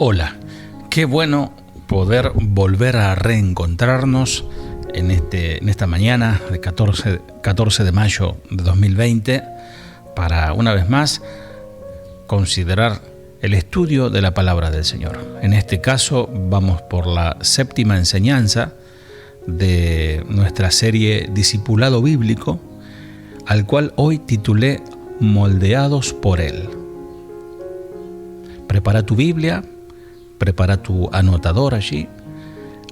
Hola, qué bueno poder volver a reencontrarnos en esta mañana de 14 de mayo de 2020 para una vez más considerar el estudio de la palabra del Señor. En este caso vamos por la séptima enseñanza de nuestra serie Discipulado Bíblico, al cual hoy titulé Moldeados por Él. Prepara tu Biblia, prepara tu anotador allí,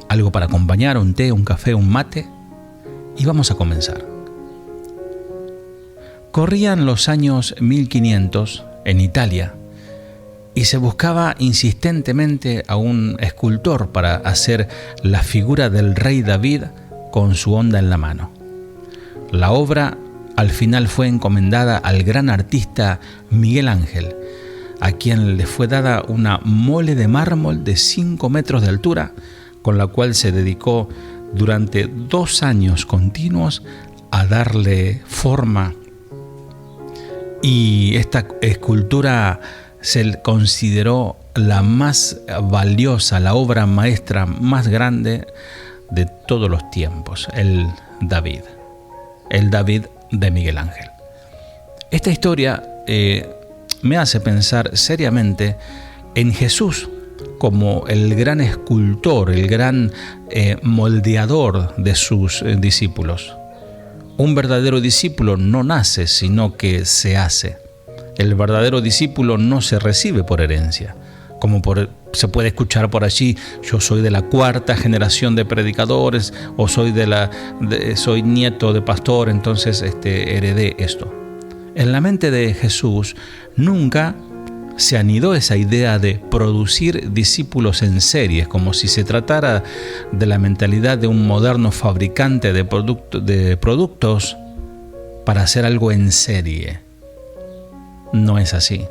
algo para acompañar, un té, un café, un mate, y vamos a comenzar. Corrían los años 1500 en Italia y se buscaba insistentemente a un escultor para hacer la figura del rey David con su honda en la mano. La obra al final fue encomendada al gran artista Miguel Ángel, a quien le fue dada una mole de mármol de 5 metros de altura, con la cual se dedicó durante 2 años continuos a darle forma. Y esta escultura se consideró la más valiosa, la obra maestra más grande de todos los tiempos, el David de Miguel Ángel. Esta historia me hace pensar seriamente en Jesús como el gran escultor, el gran moldeador de sus discípulos. Un verdadero discípulo no nace, sino que se hace. El verdadero discípulo no se recibe por herencia. Se puede escuchar por allí, yo soy de la 4ª generación de predicadores, o soy nieto de pastor, entonces heredé esto. En la mente de Jesús nunca se anidó esa idea de producir discípulos en series, como si se tratara de la mentalidad de un moderno fabricante de productos para hacer algo en serie. No es así.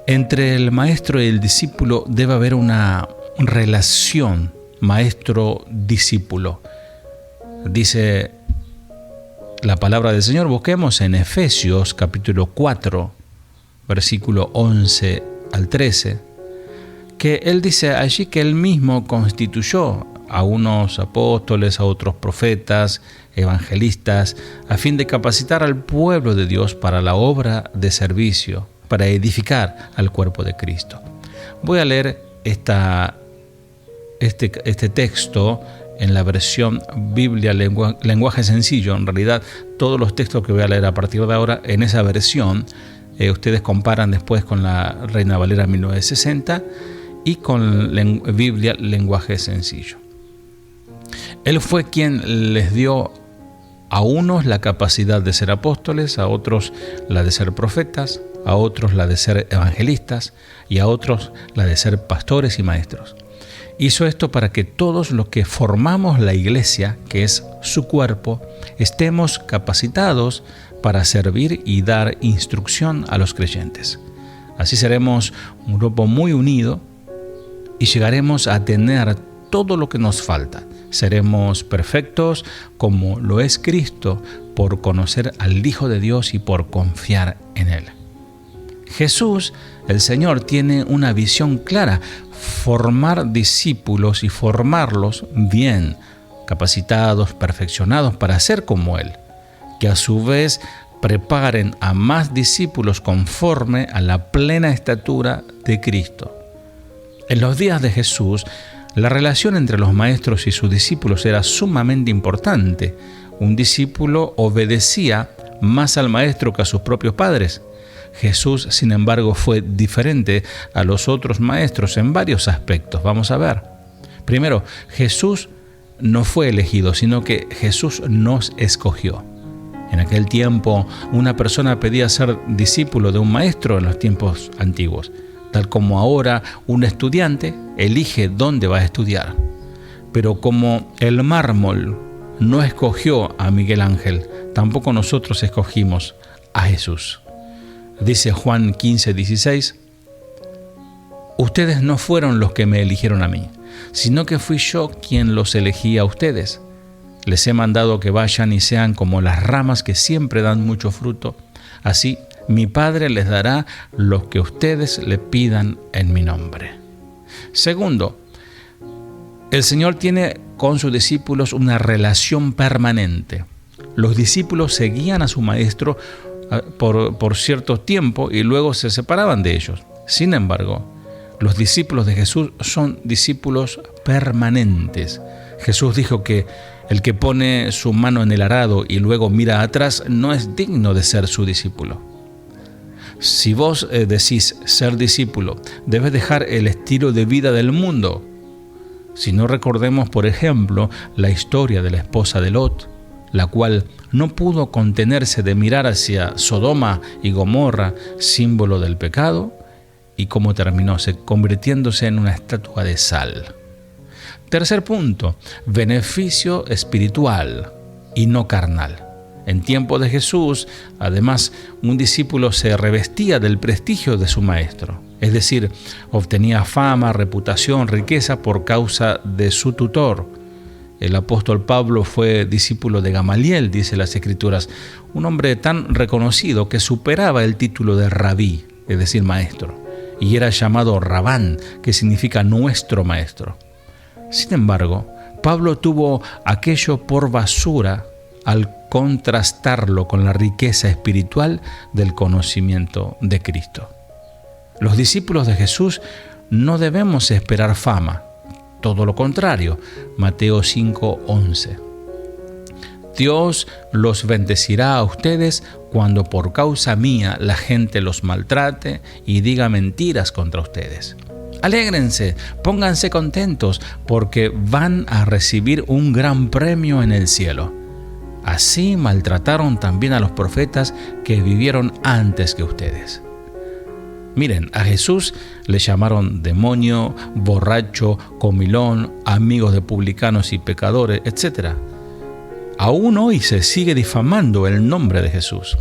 Entre el maestro y el discípulo debe haber una relación maestro-discípulo. Dice la palabra del Señor, busquemos en Efesios capítulo 4, versículo 11 al 13, que Él dice allí que Él mismo constituyó a unos apóstoles, a otros profetas, evangelistas, a fin de capacitar al pueblo de Dios para la obra de servicio, para edificar al cuerpo de Cristo. Voy a leer este texto en la versión Biblia lenguaje sencillo. En realidad, todos los textos que voy a leer a partir de ahora en esa versión, ustedes comparan después con la Reina Valera 1960 y con Biblia lenguaje sencillo. Él fue quien les dio a unos la capacidad de ser apóstoles, a otros la de ser profetas, a otros la de ser evangelistas y a otros la de ser pastores y maestros. Hizo esto para que todos los que formamos la iglesia, que es su cuerpo, estemos capacitados para servir y dar instrucción a los creyentes. Así seremos un grupo muy unido y llegaremos a tener todo lo que nos falta. Seremos perfectos como lo es Cristo por conocer al Hijo de Dios y por confiar en Él. Jesús, el Señor, tiene una visión clara: formar discípulos y formarlos bien, capacitados, perfeccionados para ser como Él, que a su vez preparen a más discípulos conforme a la plena estatura de Cristo. En los días de Jesús, la relación entre los maestros y sus discípulos era sumamente importante. Un discípulo obedecía más al maestro que a sus propios padres. Jesús, sin embargo, fue diferente a los otros maestros en varios aspectos. Vamos a ver. Primero, Jesús no fue elegido, sino que Jesús nos escogió. En aquel tiempo, una persona pedía ser discípulo de un maestro en los tiempos antiguos, tal como ahora un estudiante elige dónde va a estudiar. Pero como el mármol no escogió a Miguel Ángel, tampoco nosotros escogimos a Jesús. Dice Juan 15:16, ustedes no fueron los que me eligieron a mí, sino que fui yo quien los elegí a ustedes. Les he mandado que vayan y sean como las ramas que siempre dan mucho fruto. Así mi Padre les dará lo que ustedes le pidan en mi nombre. Segundo, el Señor tiene con sus discípulos una relación permanente. Los discípulos seguían a su maestro por cierto tiempo y luego se separaban de ellos. Sin embargo, los discípulos de Jesús son discípulos permanentes. Jesús dijo que el que pone su mano en el arado y luego mira atrás no es digno de ser su discípulo. Si vos decís ser discípulo, debes dejar el estilo de vida del mundo. Si no, recordemos, por ejemplo, la historia de la esposa de Lot, la cual no pudo contenerse de mirar hacia Sodoma y Gomorra, símbolo del pecado, y cómo terminó convirtiéndose en una estatua de sal. Tercer punto, beneficio espiritual y no carnal. En tiempo de Jesús, además, un discípulo se revestía del prestigio de su maestro, es decir, obtenía fama, reputación, riqueza por causa de su tutor. El apóstol Pablo fue discípulo de Gamaliel, dice las Escrituras, un hombre tan reconocido que superaba el título de rabí, es decir, maestro, y era llamado Rabán, que significa nuestro maestro. Sin embargo, Pablo tuvo aquello por basura al contrastarlo con la riqueza espiritual del conocimiento de Cristo. Los discípulos de Jesús no debemos esperar fama, todo lo contrario. Mateo 5:11. Dios los bendecirá a ustedes cuando por causa mía la gente los maltrate y diga mentiras contra ustedes. Alégrense, pónganse contentos, porque van a recibir un gran premio en el cielo. Así maltrataron también a los profetas que vivieron antes que ustedes. Miren, a Jesús le llamaron demonio, borracho, comilón, amigos de publicanos y pecadores, etc. Aún hoy se sigue difamando el nombre de Jesús.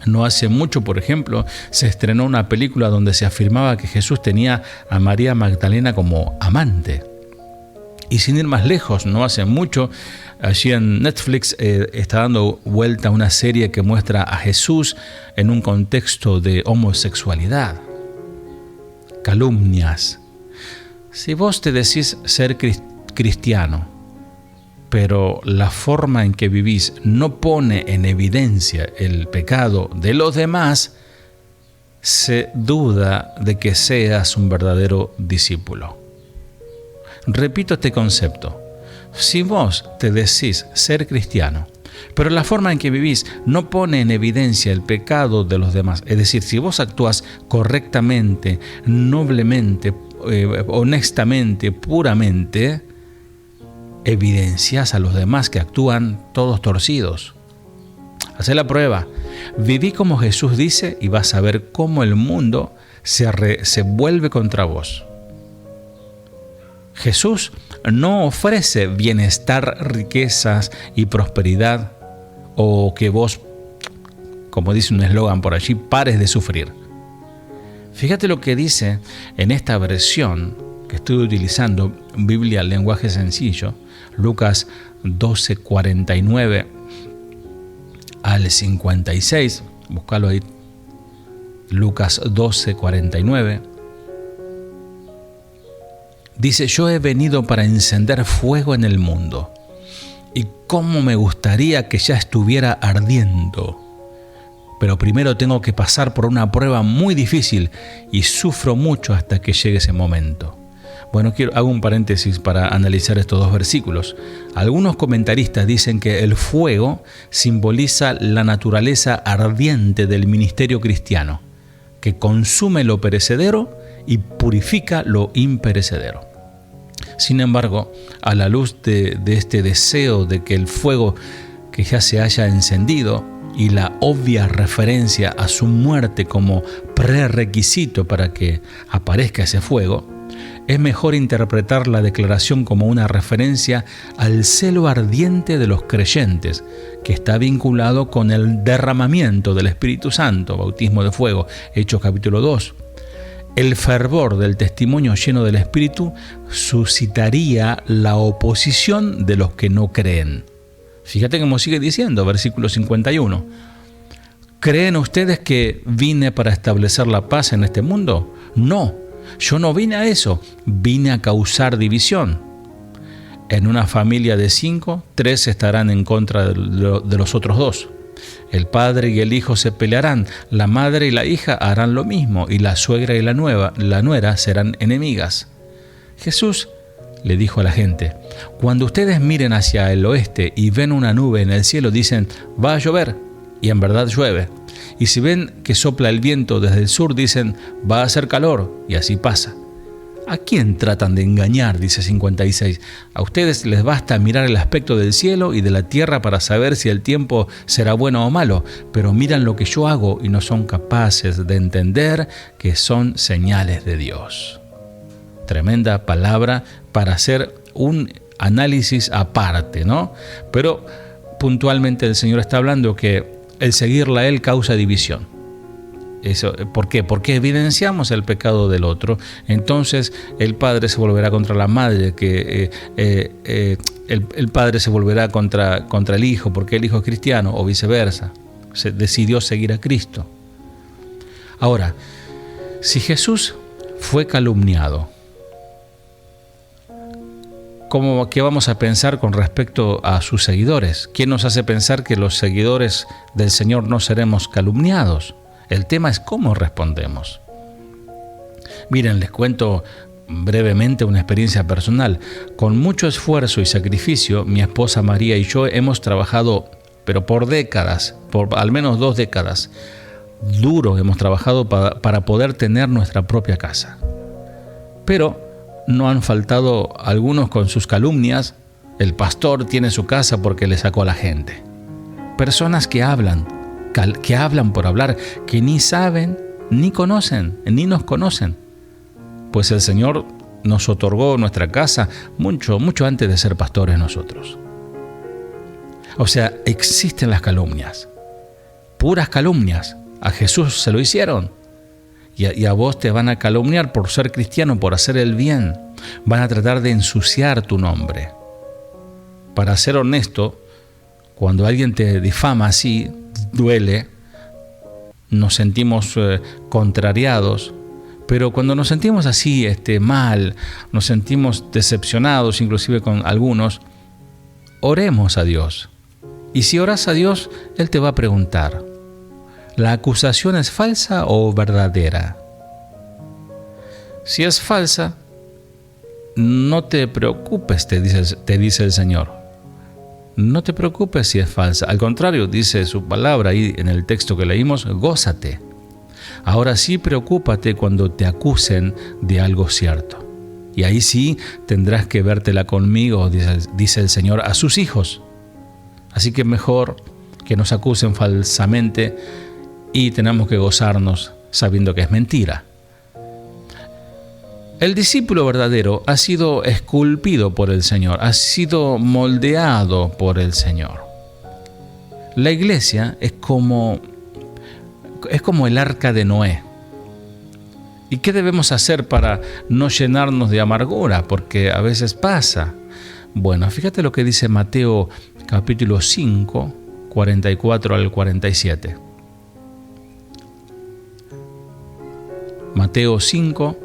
No hace mucho, por ejemplo, se estrenó una película donde se afirmaba que Jesús tenía a María Magdalena como amante. Y sin ir más lejos, no hace mucho, allí en Netflix está dando vuelta una serie que muestra a Jesús en un contexto de homosexualidad, calumnias. Si vos te decís ser cristiano, pero la forma en que vivís no pone en evidencia el pecado de los demás, se duda de que seas un verdadero discípulo. Repito este concepto. Si vos te decís ser cristiano, pero la forma en que vivís no pone en evidencia el pecado de los demás, es decir, si vos actúas correctamente, noblemente, honestamente, puramente, evidencias a los demás que actúan todos torcidos. Hacé la prueba. Viví como Jesús dice y vas a ver cómo el mundo se vuelve contra vos. Jesús no ofrece bienestar, riquezas y prosperidad, o que vos, como dice un eslogan por allí, pares de sufrir. Fíjate lo que dice en esta versión que estoy utilizando, Biblia Lenguaje Sencillo, Lucas 12:49 al 56, búscalo ahí, Lucas 12:49. Dice: yo he venido para encender fuego en el mundo, y cómo me gustaría que ya estuviera ardiendo. Pero primero tengo que pasar por una prueba muy difícil y sufro mucho hasta que llegue ese momento. Bueno, hago un paréntesis para analizar estos dos versículos. Algunos comentaristas dicen que el fuego simboliza la naturaleza ardiente del ministerio cristiano, que consume lo perecedero y purifica lo imperecedero. Sin embargo, a la luz de este deseo de que el fuego que ya se haya encendido y la obvia referencia a su muerte como prerequisito para que aparezca ese fuego, es mejor interpretar la declaración como una referencia al celo ardiente de los creyentes, que está vinculado con el derramamiento del Espíritu Santo, bautismo de fuego, Hechos capítulo 2. El fervor del testimonio lleno del Espíritu suscitaría la oposición de los que no creen. Fíjate cómo sigue diciendo, versículo 51. ¿Creen ustedes que vine para establecer la paz en este mundo? No, Yo no vine a eso, vine a causar división. En una familia de 5, 3 estarán en contra de los otros 2. El padre y el hijo se pelearán, la madre y la hija harán lo mismo, y la suegra y la nuera serán enemigas. Jesús le dijo a la gente: cuando ustedes miren hacia el oeste y ven una nube en el cielo, dicen, va a llover, y en verdad llueve. Y si ven que sopla el viento desde el sur, dicen, va a hacer calor, y así pasa. ¿A quién tratan de engañar?, dice 56. A ustedes les basta mirar el aspecto del cielo y de la tierra para saber si el tiempo será bueno o malo, pero miran lo que yo hago y no son capaces de entender que son señales de Dios. Tremenda palabra para hacer un análisis aparte, ¿no? Pero puntualmente el Señor está hablando que el seguirla a Él causa división. Eso, ¿por qué? Porque evidenciamos el pecado del otro. Entonces el padre se volverá contra la madre, el padre se volverá contra el hijo, porque el hijo es cristiano, o viceversa. Se decidió seguir a Cristo. Ahora, si Jesús fue calumniado, ¿qué vamos a pensar con respecto a sus seguidores? ¿Quién nos hace pensar que los seguidores del Señor no seremos calumniados? El tema es cómo respondemos. Miren, les cuento brevemente una experiencia personal. Con mucho esfuerzo y sacrificio, mi esposa María y yo hemos trabajado, pero por décadas, por al menos 2 décadas, duro hemos trabajado para poder tener nuestra propia casa. Pero no han faltado algunos con sus calumnias. El pastor tiene su casa porque le sacó a la gente. Personas que hablan por hablar, que ni saben, ni conocen, ni nos conocen. Pues el Señor nos otorgó nuestra casa mucho antes de ser pastores nosotros. O sea, existen las calumnias, puras calumnias. A Jesús se lo hicieron. Y a vos te van a calumniar por ser cristiano, por hacer el bien. Van a tratar de ensuciar tu nombre. Para ser honesto, cuando alguien te difama así, duele, nos sentimos contrariados, pero cuando nos sentimos así mal, nos sentimos decepcionados, inclusive con algunos, oremos a Dios. Y si oras a Dios, Él te va a preguntar, ¿la acusación es falsa o verdadera? Si es falsa, no te preocupes, te dice el Señor. No te preocupes si es falsa. Al contrario, dice su palabra ahí en el texto que leímos, gózate. Ahora sí, preocúpate cuando te acusen de algo cierto. Y ahí sí tendrás que vértela conmigo, dice el Señor a sus hijos. Así que mejor que nos acusen falsamente y tenemos que gozarnos sabiendo que es mentira. El discípulo verdadero ha sido esculpido por el Señor, ha sido moldeado por el Señor. La iglesia es como el arca de Noé. ¿Y qué debemos hacer para no llenarnos de amargura? Porque a veces pasa. Bueno, fíjate lo que dice Mateo capítulo 5, 44 al 47. Mateo 5,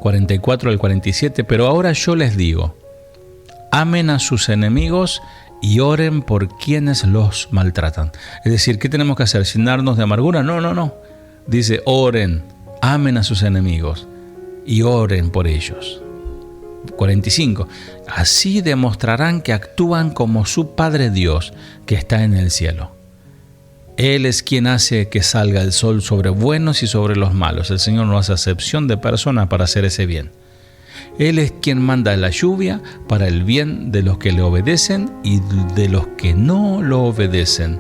44 al 47, pero ahora yo les digo, amen a sus enemigos y oren por quienes los maltratan. Es decir, ¿qué tenemos que hacer? ¿Llenarnos de amargura? No. Dice, oren, amen a sus enemigos y oren por ellos. 45. Así demostrarán que actúan como su Padre Dios, que está en el cielo. Él es quien hace que salga el sol sobre buenos y sobre los malos. El Señor no hace acepción de personas para hacer ese bien. Él es quien manda la lluvia para el bien de los que le obedecen y de los que no lo obedecen.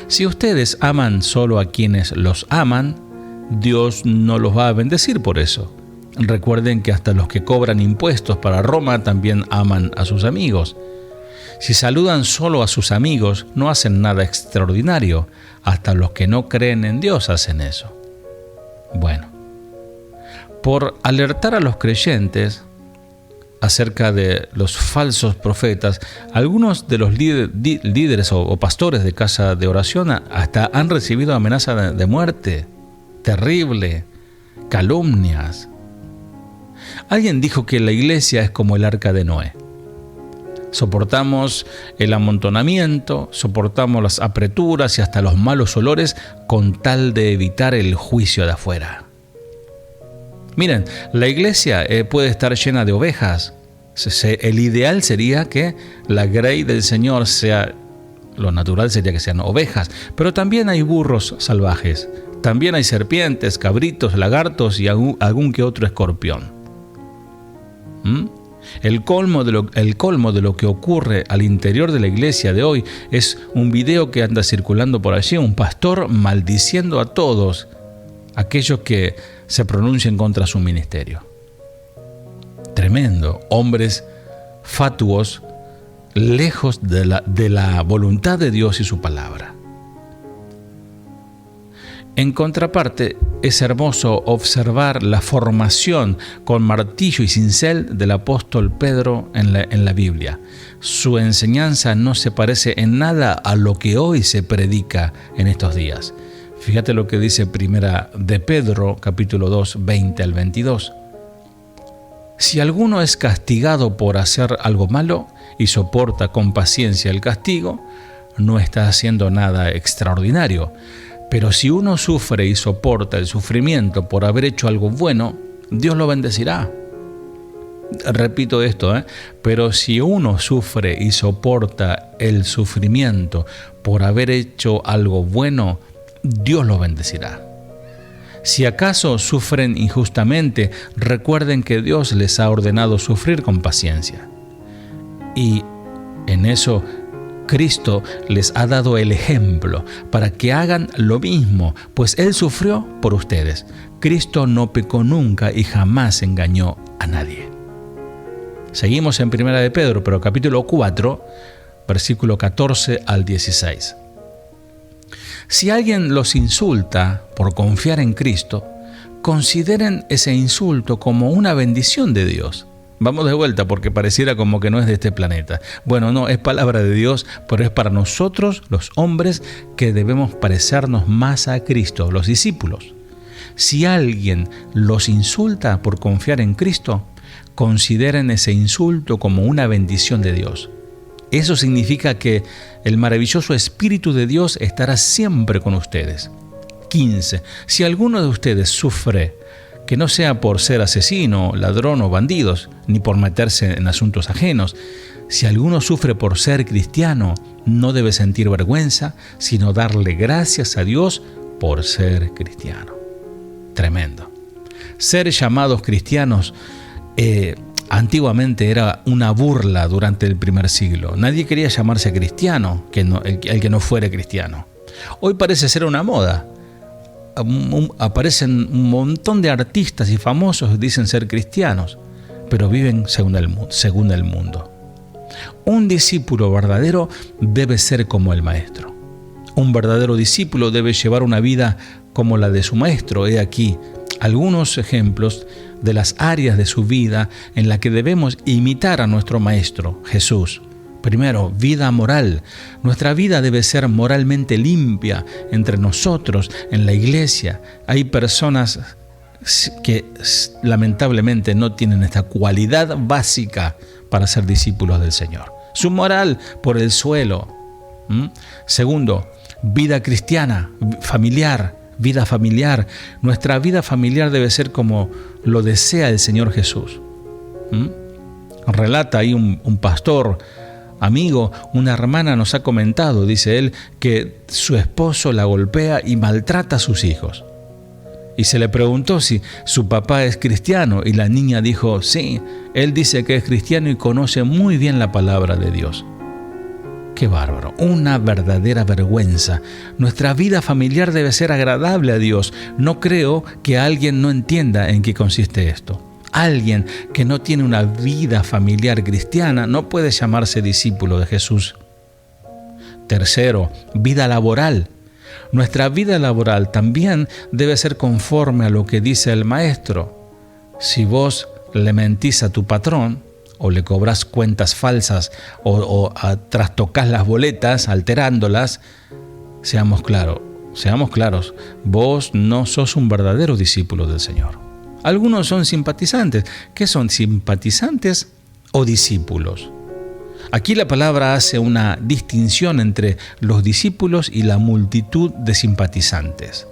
Si ustedes aman solo a quienes los aman, Dios no los va a bendecir por eso. Recuerden que hasta los que cobran impuestos para Roma también aman a sus amigos. Si saludan solo a sus amigos, no hacen nada extraordinario. Hasta los que no creen en Dios hacen eso. Bueno, por alertar a los creyentes acerca de los falsos profetas, algunos de los líderes o pastores de casa de oración hasta han recibido amenaza de muerte terrible, calumnias. Alguien dijo que la iglesia es como el arca de Noé. Soportamos el amontonamiento, soportamos las apreturas y hasta los malos olores con tal de evitar el juicio de afuera. Miren, la iglesia puede estar llena de ovejas. El ideal sería que la grey del Señor sea, lo natural sería que sean ovejas, pero también hay burros salvajes, también hay serpientes, cabritos, lagartos y algún que otro escorpión. El colmo de lo que ocurre al interior de la iglesia de hoy es un video que anda circulando por allí, un pastor maldiciendo a todos aquellos que se pronuncian contra su ministerio. Tremendo, hombres fatuos, lejos de la voluntad de Dios y su palabra. En contraparte, es hermoso observar la formación con martillo y cincel del apóstol Pedro en la Biblia. Su enseñanza no se parece en nada a lo que hoy se predica en estos días. Fíjate lo que dice Primera de Pedro, capítulo 2, 20 al 22. Si alguno es castigado por hacer algo malo y soporta con paciencia el castigo, no está haciendo nada extraordinario. Pero si uno sufre y soporta el sufrimiento por haber hecho algo bueno, Dios lo bendecirá. Repito esto, pero si uno sufre y soporta el sufrimiento por haber hecho algo bueno, Dios lo bendecirá. Si acaso sufren injustamente, recuerden que Dios les ha ordenado sufrir con paciencia. Y en eso Cristo les ha dado el ejemplo para que hagan lo mismo, pues Él sufrió por ustedes. Cristo no pecó nunca y jamás engañó a nadie. Seguimos en Primera de Pedro, pero capítulo 4, versículo 14 al 16. Si alguien los insulta por confiar en Cristo, consideren ese insulto como una bendición de Dios. Vamos de vuelta porque pareciera como que no es de este planeta. Bueno, no, es palabra de Dios, pero es para nosotros, los hombres, que debemos parecernos más a Cristo, los discípulos. Si alguien los insulta por confiar en Cristo, consideren ese insulto como una bendición de Dios. Eso significa que el maravilloso Espíritu de Dios estará siempre con ustedes. 15. Si alguno de ustedes sufre, que no sea por ser asesino, ladrón o bandidos, ni por meterse en asuntos ajenos. Si alguno sufre por ser cristiano, no debe sentir vergüenza, sino darle gracias a Dios por ser cristiano. Tremendo. Ser llamados cristianos antiguamente era una burla durante el primer siglo. Nadie quería llamarse cristiano, el que no fuera cristiano. Hoy parece ser una moda. Aparecen un montón de artistas y famosos que dicen ser cristianos, pero viven según el mundo. Un discípulo verdadero debe ser como el maestro. Un verdadero discípulo debe llevar una vida como la de su maestro. He aquí algunos ejemplos de las áreas de su vida en las que debemos imitar a nuestro maestro, Jesús. Primero, vida moral. Nuestra vida debe ser moralmente limpia entre nosotros, en la iglesia. Hay personas que lamentablemente no tienen esta cualidad básica para ser discípulos del Señor. Su moral por el suelo. Segundo, vida cristiana, vida familiar. Nuestra vida familiar debe ser como lo desea el Señor Jesús. Relata ahí un pastor amigo, una hermana nos ha comentado, dice él, que su esposo la golpea y maltrata a sus hijos. Y se le preguntó si su papá es cristiano y la niña dijo, sí, él dice que es cristiano y conoce muy bien la palabra de Dios. ¡Qué bárbaro! Una verdadera vergüenza. Nuestra vida familiar debe ser agradable a Dios. No creo que alguien no entienda en qué consiste esto. Alguien que no tiene una vida familiar cristiana no puede llamarse discípulo de Jesús. Tercero, vida laboral. Nuestra vida laboral también debe ser conforme a lo que dice el maestro. Si vos le mentís a tu patrón, o le cobrás cuentas falsas, o trastocás las boletas alterándolas, seamos claros, seamos claros, vos no sos un verdadero discípulo del Señor. Algunos son simpatizantes. ¿Qué son simpatizantes o discípulos? Aquí la palabra hace una distinción entre los discípulos y la multitud de simpatizantes.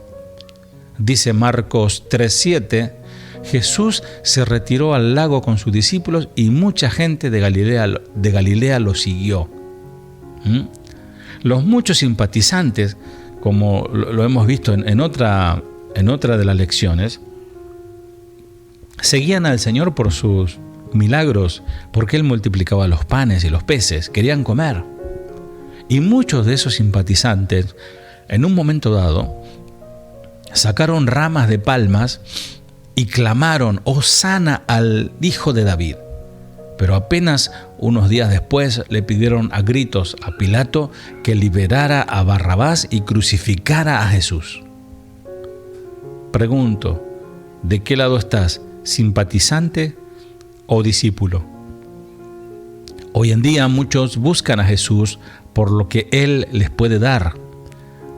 Dice Marcos 3:7, Jesús se retiró al lago con sus discípulos y mucha gente de Galilea lo siguió. Los muchos simpatizantes, como lo hemos visto en otra de las lecciones, seguían al Señor por sus milagros, porque Él multiplicaba los panes y los peces, querían comer. Y muchos de esos simpatizantes, en un momento dado, sacaron ramas de palmas y clamaron: «Hosana al Hijo de David». Pero apenas unos días después le pidieron a gritos a Pilato que liberara a Barrabás y crucificara a Jesús. Pregunto, ¿de qué lado estás? ¿Simpatizante o discípulo? Hoy en día muchos buscan a Jesús por lo que Él les puede dar.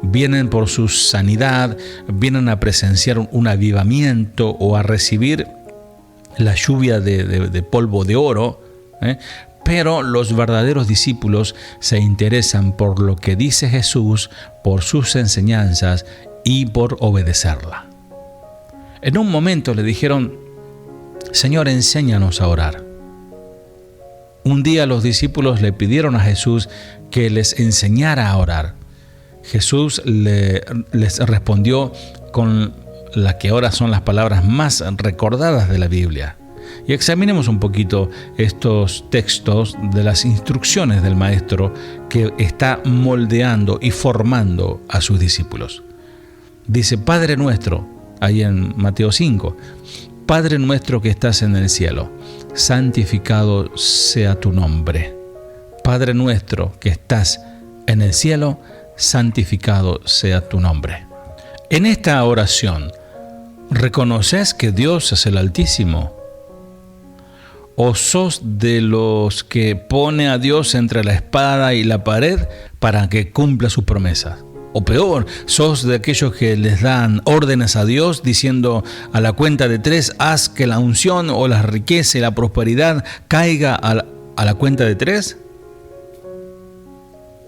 Vienen por su sanidad, vienen a presenciar un avivamiento o a recibir la lluvia de polvo de oro, pero los verdaderos discípulos se interesan por lo que dice Jesús, por sus enseñanzas y por obedecerla. En un momento le dijeron: «Señor, enséñanos a orar». Un día los discípulos le pidieron a Jesús que les enseñara a orar. Jesús les respondió con las que ahora son las palabras más recordadas de la Biblia. Y examinemos un poquito estos textos de las instrucciones del Maestro que está moldeando y formando a sus discípulos. Dice: Padre nuestro, ahí en Mateo 5, Padre nuestro que estás en el cielo, santificado sea tu nombre. Padre nuestro que estás en el cielo, santificado sea tu nombre. En esta oración, ¿reconoces que Dios es el Altísimo? ¿O sos de los que pone a Dios entre la espada y la pared para que cumpla sus promesas? O peor, sos de aquellos que les dan órdenes a Dios diciendo: a la cuenta de 3, haz que la unción o la riqueza y la prosperidad caiga a la cuenta de 3.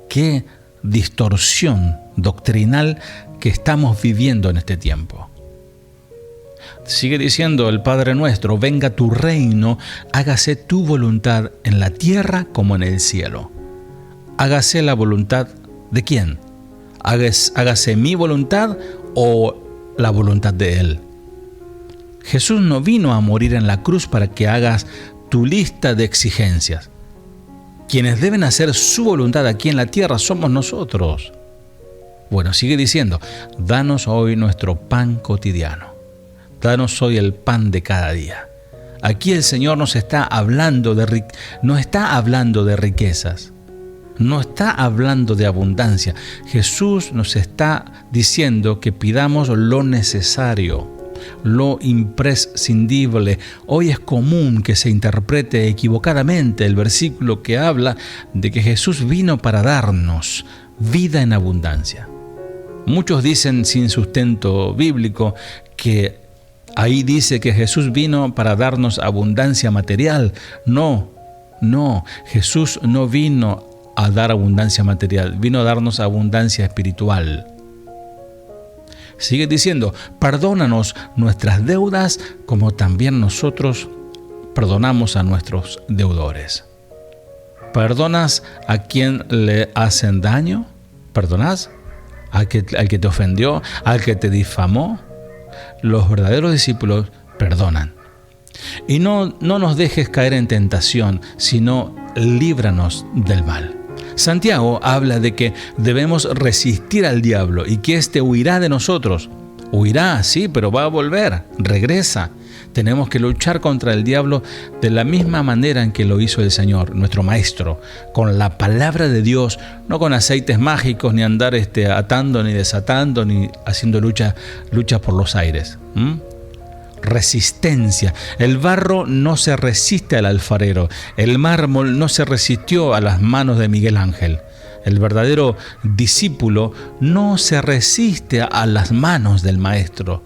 ¿Qué distorsión doctrinal que estamos viviendo en este tiempo? Sigue diciendo el Padre nuestro: venga tu reino, hágase tu voluntad en la tierra como en el cielo. Hágase la voluntad ¿de quién? Hágase mi voluntad o la voluntad de Él. Jesús no vino a morir en la cruz para que hagas tu lista de exigencias. Quienes deben hacer su voluntad aquí en la tierra somos nosotros. Bueno, sigue diciendo: danos hoy nuestro pan cotidiano. Danos hoy el pan de cada día. Aquí el Señor nos está hablando no está hablando de riquezas, no está hablando de abundancia. Jesús nos está diciendo que pidamos lo necesario, lo imprescindible. Hoy es común que se interprete equivocadamente el versículo que habla de que Jesús vino para darnos vida en abundancia. Muchos dicen sin sustento bíblico que ahí dice que Jesús vino para darnos abundancia material. No, Jesús no vino a dar abundancia material, vino a darnos abundancia espiritual. Sigue diciendo: perdónanos nuestras deudas como también nosotros perdonamos a nuestros deudores. ¿Perdonas a quien le hacen daño? ¿Perdonas al que te ofendió, al que te difamó? Los verdaderos discípulos perdonan. Y no nos dejes caer en tentación, sino líbranos del mal. Santiago habla de que debemos resistir al diablo y que éste huirá de nosotros. Huirá, sí, pero va a volver, regresa. Tenemos que luchar contra el diablo de la misma manera en que lo hizo el Señor, nuestro Maestro, con la palabra de Dios, no con aceites mágicos, ni andar atando, ni desatando, ni haciendo lucha por los aires. Resistencia. El barro no se resiste al alfarero. El mármol no se resistió a las manos de Miguel Ángel. El verdadero discípulo no se resiste a las manos del maestro.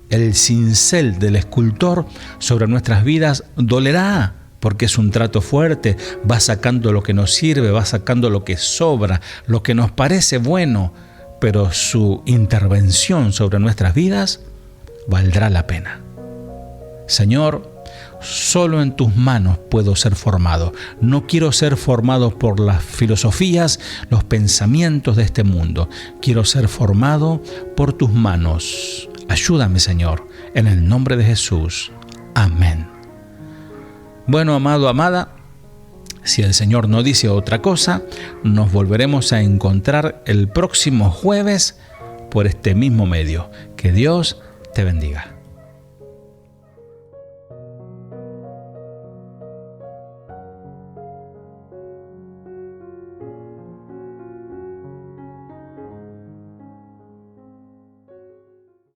El cincel del escultor sobre nuestras vidas dolerá, porque es un trato fuerte, va sacando lo que nos sirve, va sacando lo que sobra, lo que nos parece bueno, pero su intervención sobre nuestras vidas valdrá la pena. Señor, solo en tus manos puedo ser formado. No quiero ser formado por las filosofías, los pensamientos de este mundo. Quiero ser formado por tus manos. Ayúdame, Señor, en el nombre de Jesús. Amén. Bueno, amado, amada, si el Señor no dice otra cosa, nos volveremos a encontrar el próximo jueves por este mismo medio. Que Dios te bendiga.